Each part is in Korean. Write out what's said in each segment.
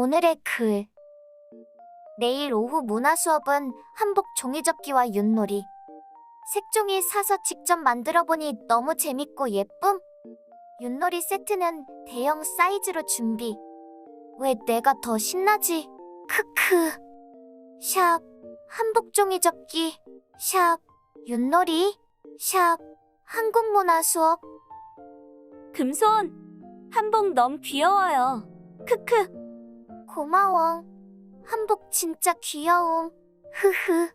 오늘의 글. 내일 오후 문화 수업은 한복 종이접기와 윷놀이. 색종이 사서 직접 만들어보니 너무 재밌고 예쁨? 윷놀이 세트는 대형 사이즈로 준비. 왜 내가 더 신나지? 크크. 샵 한복 종이접기. 샵 윷놀이. 샵 한국문화 수업. 금손, 한복 너무 귀여워요. 크크. 고마워. 한복 진짜 귀여움. 흐흐.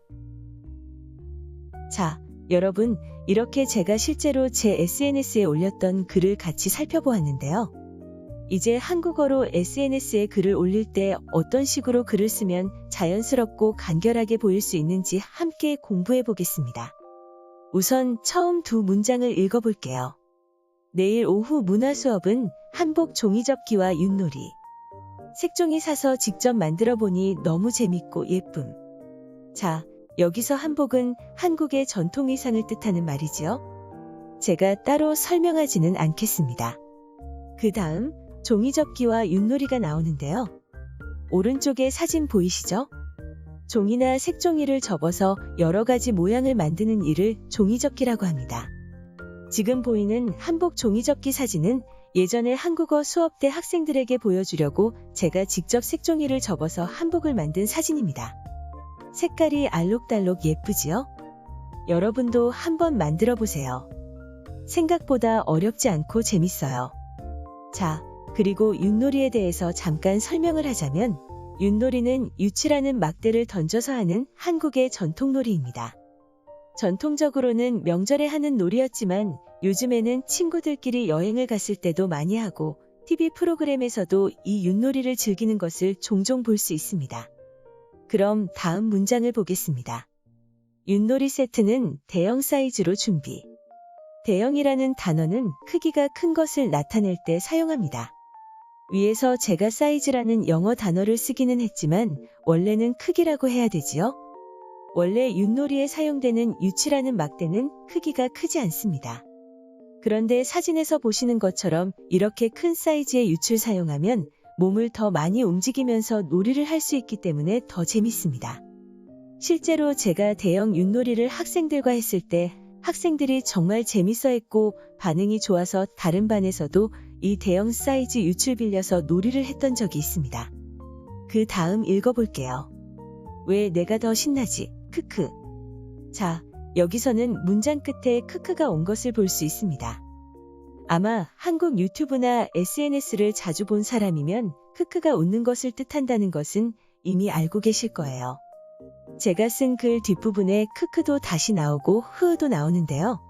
자, 여러분, 이렇게 제가 실제로 제 SNS에 올렸던 글을 같이 살펴보았는데요. 이제 한국어로 SNS에 글을 올릴 때 어떤 식으로 글을 쓰면 자연스럽고 간결하게 보일 수 있는지 함께 공부해 보겠습니다. 우선 처음 두 문장을 읽어볼게요. 내일 오후 문화 수업은 한복 종이접기와 윷놀이. 색종이 사서 직접 만들어 보니 너무 재밌고 예쁨. 자, 여기서 한복은 한국의 전통 의상을 뜻하는 말이지요. 제가 따로 설명하지는 않겠습니다. 그 다음 종이접기와 윷놀이가 나오는데요. 오른쪽에 사진 보이시죠? 종이나 색종이를 접어서 여러 가지 모양을 만드는 일을 종이접기라고 합니다. 지금 보이는 한복 종이접기 사진은 예전에 한국어 수업 때 학생들에게 보여주려고 제가 직접 색종이를 접어서 한복을 만든 사진입니다. 색깔이 알록달록 예쁘지요? 여러분도 한번 만들어 보세요. 생각보다 어렵지 않고 재밌어요. 자, 그리고 윷놀이에 대해서 잠깐 설명을 하자면 윷놀이는 유치라는 막대를 던져서 하는 한국의 전통놀이입니다. 전통적으로는 명절에 하는 놀이였지만 요즘에는 친구들끼리 여행을 갔을 때도 많이 하고 TV 프로그램에서도 이 윷놀이를 즐기는 것을 종종 볼 수 있습니다. 그럼 다음 문장을 보겠습니다. 윷놀이 세트는 대형 사이즈로 준비. 대형이라는 단어는 크기가 큰 것을 나타낼 때 사용합니다. 위에서 제가 사이즈라는 영어 단어를 쓰기는 했지만 원래는 크기라고 해야 되지요? 원래 윷놀이에 사용되는 유치라는 막대는 크기가 크지 않습니다. 그런데 사진에서 보시는 것처럼 이렇게 큰 사이즈의 유치를 사용하면 몸을 더 많이 움직이면서 놀이를 할 수 있기 때문에 더 재밌습니다. 실제로 제가 대형 윷놀이를 학생들과 했을 때 학생들이 정말 재밌어 했고 반응이 좋아서 다른 반에서도 이 대형 사이즈 유치를 빌려서 놀이를 했던 적이 있습니다. 그 다음 읽어볼게요. 왜 내가 더 신나지? 크크. 자, 여기서는 문장 끝에 크크가 온 것을 볼 수 있습니다. 아마 한국 유튜브나 SNS를 자주 본 사람이면 크크가 웃는 것을 뜻한다는 것은 이미 알고 계실 거예요. 제가 쓴 글 뒷부분에 크크도 다시 나오고 흐흐도 나오는데요.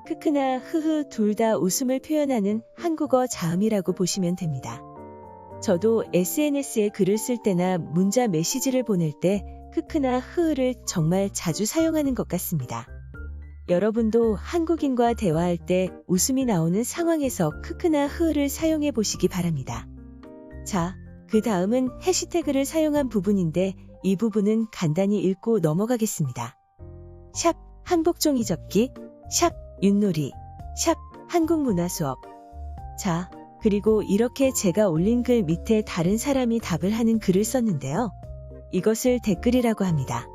크크나 흐흐 둘 다 웃음을 표현하는 한국어 자음이라고 보시면 됩니다. 저도 SNS에 글을 쓸 때나 문자 메시지를 보낼 때 크크나 흐흐를 정말 자주 사용하는 것 같습니다. 여러분도 한국인과 대화할 때 웃음이 나오는 상황에서 크크나 흐흐를 사용해 보시기 바랍니다. 자, 그 다음은 해시태그를 사용한 부분인데 이 부분은 간단히 읽고 넘어가겠습니다. 샵 한복종이접기, 샵 윷놀이, 샵 한국문화수업. 자, 그리고 이렇게 제가 올린 글 밑에 다른 사람이 답을 하는 글을 썼는데요. 이것을 댓글이라고 합니다.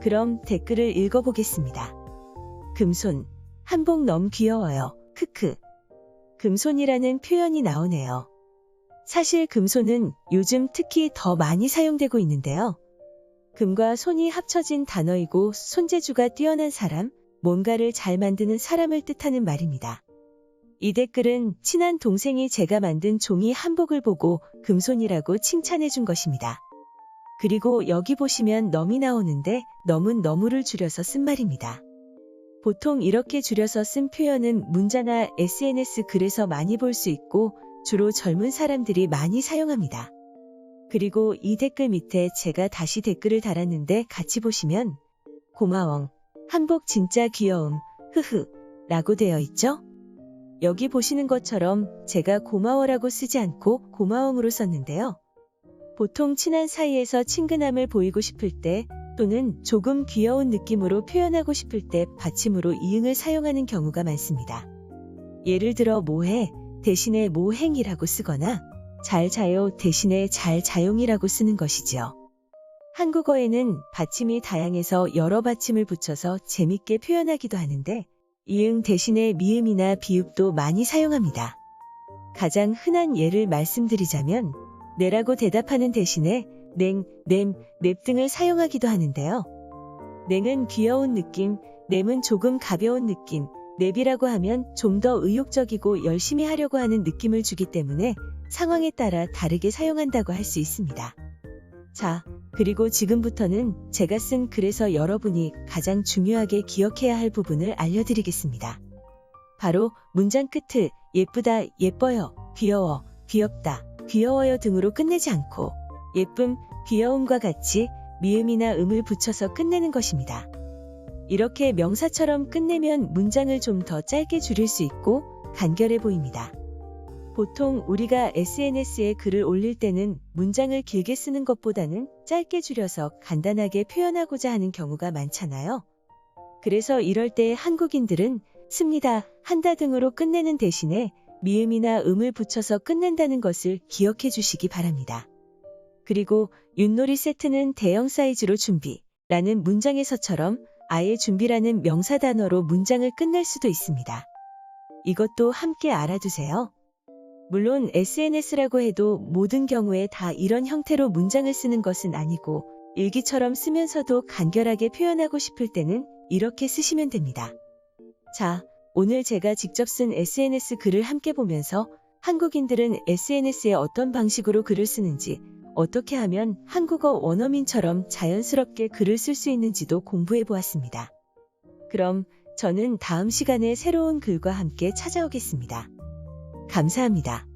그럼 댓글을 읽어보겠습니다. 금손, 한복 너무 귀여워요. 크크. 금손이라는 표현이 나오네요. 사실 금손은 요즘 특히 더 많이 사용되고 있는데요. 금과 손이 합쳐진 단어이고 손재주가 뛰어난 사람, 뭔가를 잘 만드는 사람을 뜻하는 말입니다. 이 댓글은 친한 동생이 제가 만든 종이 한복을 보고 금손이라고 칭찬해 준 것입니다. 그리고 여기 보시면 넘이 나오는데 넘은 너무를 줄여서 쓴 말입니다. 보통 이렇게 줄여서 쓴 표현은 문자나 SNS 글에서 많이 볼 수 있고 주로 젊은 사람들이 많이 사용합니다. 그리고 이 댓글 밑에 제가 다시 댓글을 달았는데 같이 보시면 고마워. 한복 진짜 귀여움. 흐흐. 라고 되어 있죠? 여기 보시는 것처럼 제가 고마워라고 쓰지 않고 고마움으로 썼는데요. 보통 친한 사이에서 친근함을 보이고 싶을 때 또는 조금 귀여운 느낌으로 표현하고 싶을 때 받침으로 이응을 사용하는 경우가 많습니다. 예를 들어 뭐해 대신에 뭐행이라고 쓰거나 잘 자요 대신에 잘 자용이라고 쓰는 것이지요. 한국어에는 받침이 다양해서 여러 받침을 붙여서 재밌게 표현하기도 하는데 이응 대신에 미음이나 비읍도 많이 사용합니다. 가장 흔한 예를 말씀드리자면 네라고 대답하는 대신에 냉, 냄, 넵 등을 사용하기도 하는데요. 냉은 귀여운 느낌, 냄은 조금 가벼운 느낌, 넵이라고 하면 좀 더 의욕적이고 열심히 하려고 하는 느낌을 주기 때문에 상황에 따라 다르게 사용한다고 할 수 있습니다. 자, 그리고 지금부터는 제가 쓴 글에서 여러분이 가장 중요하게 기억해야 할 부분을 알려드리겠습니다. 바로 문장 끝을 예쁘다, 예뻐요, 귀여워, 귀엽다, 귀여워요 등으로 끝내지 않고 예쁨, 귀여움과 같이 미음이나 음을 붙여서 끝내는 것입니다. 이렇게 명사처럼 끝내면 문장을 좀 더 짧게 줄일 수 있고 간결해 보입니다. 보통 우리가 SNS에 글을 올릴 때는 문장을 길게 쓰는 것보다는 짧게 줄여서 간단하게 표현하고자 하는 경우가 많잖아요. 그래서 이럴 때 한국인들은 씁니다, 한다 등으로 끝내는 대신에 미음이나 음을 붙여서 끝낸다는 것을 기억해 주시기 바랍니다. 그리고 윷놀이 세트는 대형 사이즈로 준비라는 문장에서처럼 아예 준비라는 명사 단어로 문장을 끝낼 수도 있습니다. 이것도 함께 알아두세요. 물론 SNS라고 해도 모든 경우에 다 이런 형태로 문장을 쓰는 것은 아니고 일기처럼 쓰면서도 간결하게 표현하고 싶을 때는 이렇게 쓰시면 됩니다. 자, 오늘 제가 직접 쓴 SNS 글을 함께 보면서 한국인들은 SNS에 어떤 방식으로 글을 쓰는지, 어떻게 하면 한국어 원어민처럼 자연스럽게 글을 쓸 수 있는지도 공부해 보았습니다. 그럼 저는 다음 시간에 새로운 글과 함께 찾아오겠습니다. 감사합니다.